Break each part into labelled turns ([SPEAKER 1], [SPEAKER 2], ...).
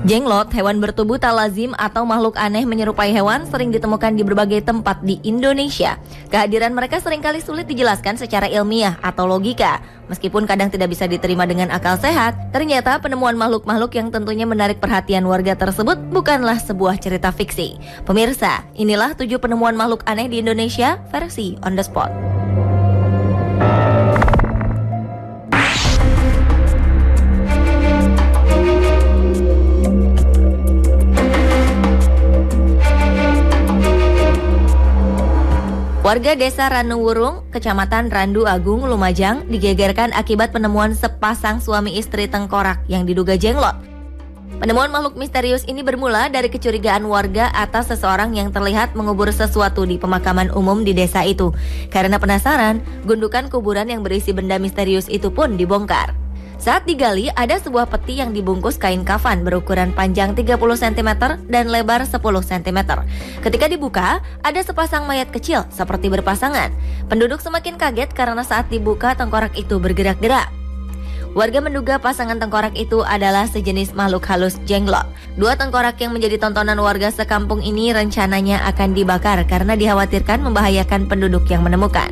[SPEAKER 1] Jenglot, hewan bertubuh tak lazim atau makhluk aneh menyerupai hewan sering ditemukan di berbagai tempat di Indonesia. Kehadiran mereka seringkali sulit dijelaskan secara ilmiah atau logika. Meskipun kadang tidak bisa diterima dengan akal sehat, ternyata penemuan makhluk-makhluk yang tentunya menarik perhatian warga tersebut bukanlah sebuah cerita fiksi. Pemirsa, inilah 7 penemuan makhluk aneh di Indonesia versi On The Spot. Warga Desa Ranuwurung, Kecamatan Randu Agung, Lumajang, digegerkan akibat penemuan sepasang suami istri tengkorak yang diduga jenglot. Penemuan makhluk misterius ini bermula dari kecurigaan warga atas seseorang yang terlihat mengubur sesuatu di pemakaman umum di desa itu. Karena penasaran, gundukan kuburan yang berisi benda misterius itu pun dibongkar. Saat digali, ada sebuah peti yang dibungkus kain kafan berukuran panjang 30 cm dan lebar 10 cm. Ketika dibuka, ada sepasang mayat kecil seperti berpasangan. Penduduk semakin kaget karena saat dibuka tengkorak itu bergerak-gerak. Warga menduga pasangan tengkorak itu adalah sejenis makhluk halus jenglot. 2 tengkorak yang menjadi tontonan warga sekampung ini rencananya akan dibakar karena dikhawatirkan membahayakan penduduk yang menemukan.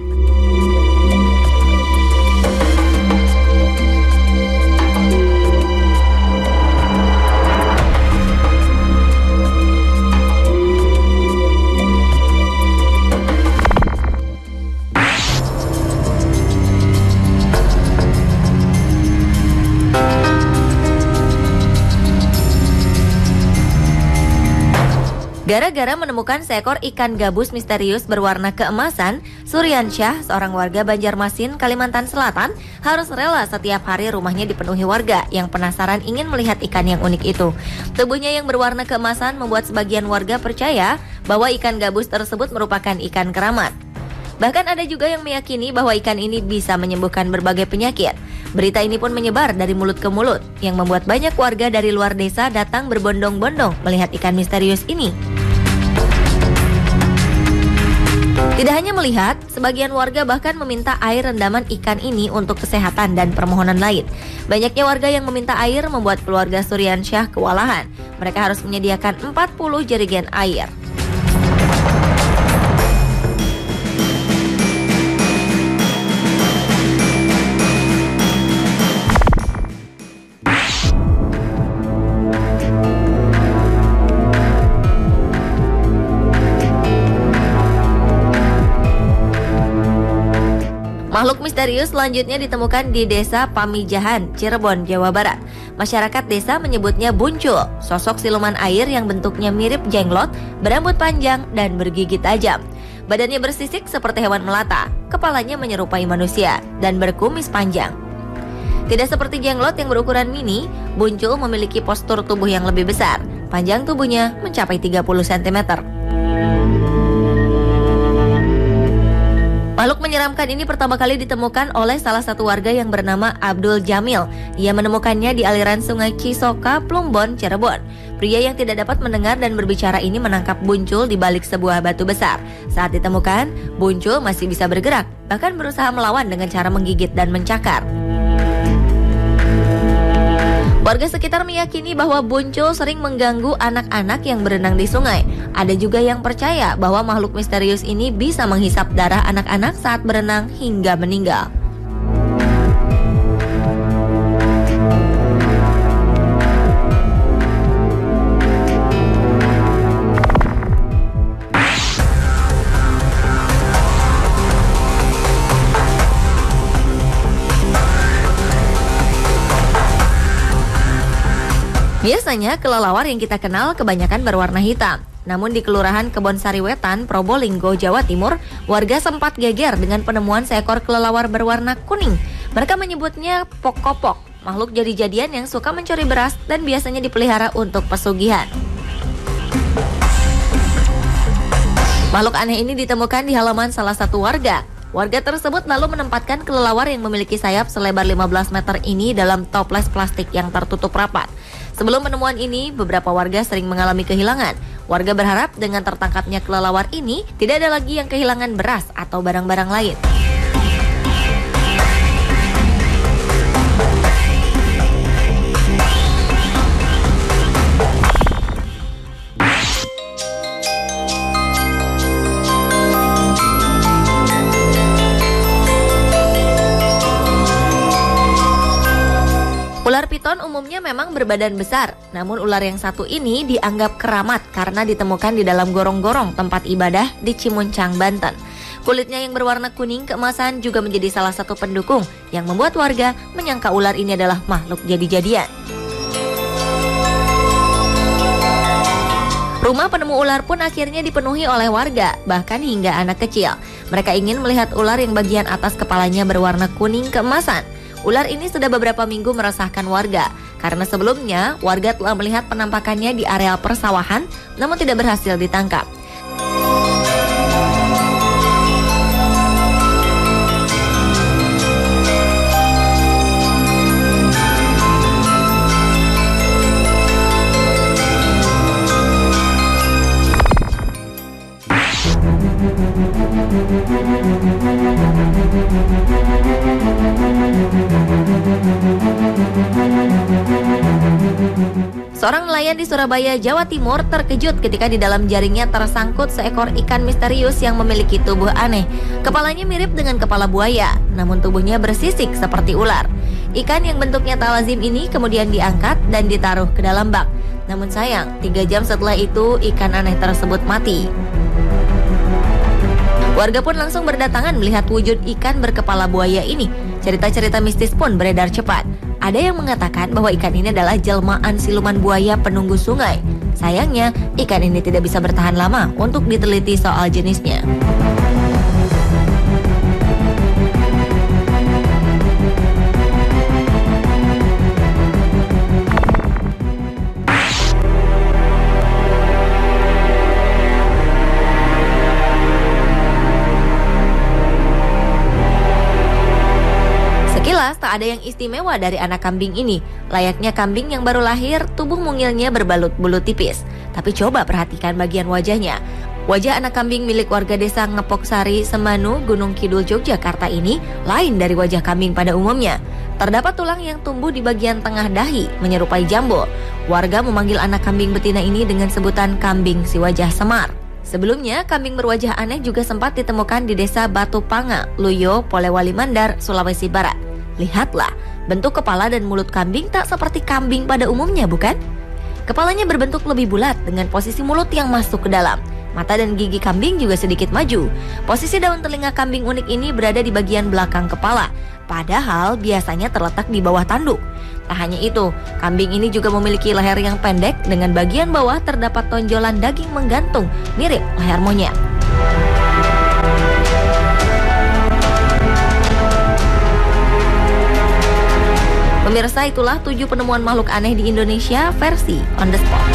[SPEAKER 1] Gara-gara menemukan seekor ikan gabus misterius berwarna keemasan, Suryansyah, seorang warga Banjarmasin, Kalimantan Selatan, harus rela setiap hari rumahnya dipenuhi warga yang penasaran ingin melihat ikan yang unik itu. Tubuhnya yang berwarna keemasan membuat sebagian warga percaya bahwa ikan gabus tersebut merupakan ikan keramat. Bahkan ada juga yang meyakini bahwa ikan ini bisa menyembuhkan berbagai penyakit. Berita ini pun menyebar dari mulut ke mulut, yang membuat banyak warga dari luar desa datang berbondong-bondong melihat ikan misterius ini. Tidak hanya melihat, sebagian warga bahkan meminta air rendaman ikan ini untuk kesehatan dan permohonan lain. Banyaknya warga yang meminta air membuat keluarga Suryansyah kewalahan. Mereka harus menyediakan 40 jerigen air. Makhluk misterius selanjutnya ditemukan di Desa Pamijahan, Cirebon, Jawa Barat. Masyarakat desa menyebutnya buncul, sosok siluman air yang bentuknya mirip jenglot, berambut panjang dan bergigi tajam. Badannya bersisik seperti hewan melata, kepalanya menyerupai manusia, dan berkumis panjang. Tidak seperti jenglot yang berukuran mini, buncul memiliki postur tubuh yang lebih besar. Panjang tubuhnya mencapai 30 cm. Makhluk menyeramkan ini pertama kali ditemukan oleh salah satu warga yang bernama Abdul Jamil. Ia menemukannya di aliran sungai Cisoka, Plumbon, Cirebon. Pria yang tidak dapat mendengar dan berbicara ini menangkap buncul di balik sebuah batu besar. Saat ditemukan, buncul masih bisa bergerak, bahkan berusaha melawan dengan cara menggigit dan mencakar. Warga sekitar meyakini bahwa buncul sering mengganggu anak-anak yang berenang di sungai. Ada juga yang percaya bahwa makhluk misterius ini bisa menghisap darah anak-anak saat berenang hingga meninggal. Biasanya kelelawar yang kita kenal kebanyakan berwarna hitam. Namun di Kelurahan Kebonsari Wetan, Probolinggo, Jawa Timur, warga sempat geger dengan penemuan seekor kelelawar berwarna kuning. Mereka menyebutnya pokopok, makhluk jadi-jadian yang suka mencuri beras dan biasanya dipelihara untuk pesugihan. Makhluk aneh ini ditemukan di halaman salah satu warga. Warga tersebut lalu menempatkan kelelawar yang memiliki sayap selebar 15 meter ini dalam toples plastik yang tertutup rapat. Sebelum penemuan ini, beberapa warga sering mengalami kehilangan. Warga berharap dengan tertangkapnya kelelawar ini, tidak ada lagi yang kehilangan beras atau barang-barang lain. Ular piton umumnya memang berbadan besar, namun ular yang satu ini dianggap keramat karena ditemukan di dalam gorong-gorong tempat ibadah di Cimuncang, Banten. Kulitnya yang berwarna kuning keemasan juga menjadi salah satu pendukung yang membuat warga menyangka ular ini adalah makhluk jadi-jadian. Rumah penemu ular pun akhirnya dipenuhi oleh warga, bahkan hingga anak kecil. Mereka ingin melihat ular yang bagian atas kepalanya berwarna kuning keemasan. Ular ini sudah beberapa minggu meresahkan warga, karena sebelumnya warga telah melihat penampakannya di areal persawahan, namun tidak berhasil ditangkap. Seorang nelayan di Surabaya, Jawa Timur terkejut ketika di dalam jaringnya tersangkut seekor ikan misterius yang memiliki tubuh aneh. Kepalanya mirip dengan kepala buaya, namun tubuhnya bersisik seperti ular. Ikan yang bentuknya tak lazim ini kemudian diangkat dan ditaruh ke dalam bak. Namun sayang, 3 jam setelah itu ikan aneh tersebut mati. Warga pun langsung berdatangan melihat wujud ikan berkepala buaya ini. Cerita-cerita mistis pun beredar cepat. Ada yang mengatakan bahwa ikan ini adalah jelmaan siluman buaya penunggu sungai. Sayangnya, ikan ini tidak bisa bertahan lama untuk diteliti soal jenisnya. Sekilas tak ada yang istimewa dari anak kambing ini. Layaknya kambing yang baru lahir, tubuh mungilnya berbalut bulu tipis. Tapi coba perhatikan bagian wajahnya. Wajah anak kambing milik warga desa Ngepoksari, Semanu, Gunung Kidul, Yogyakarta ini lain dari wajah kambing pada umumnya. Terdapat tulang yang tumbuh di bagian tengah dahi, menyerupai jambul. Warga memanggil anak kambing betina ini dengan sebutan kambing si wajah semar. Sebelumnya, kambing berwajah aneh juga sempat ditemukan di desa Batu Panga, Luyo, Polewali Mandar, Sulawesi Barat. Lihatlah, bentuk kepala dan mulut kambing tak seperti kambing pada umumnya, bukan? Kepalanya berbentuk lebih bulat dengan posisi mulut yang masuk ke dalam. Mata dan gigi kambing juga sedikit maju. Posisi daun telinga kambing unik ini berada di bagian belakang kepala, padahal biasanya terletak di bawah tanduk. Tak hanya itu, kambing ini juga memiliki leher yang pendek dengan bagian bawah terdapat tonjolan daging menggantung, mirip leher monyet. Pemirsa, itulah 7 penemuan makhluk aneh di Indonesia versi On The Spot.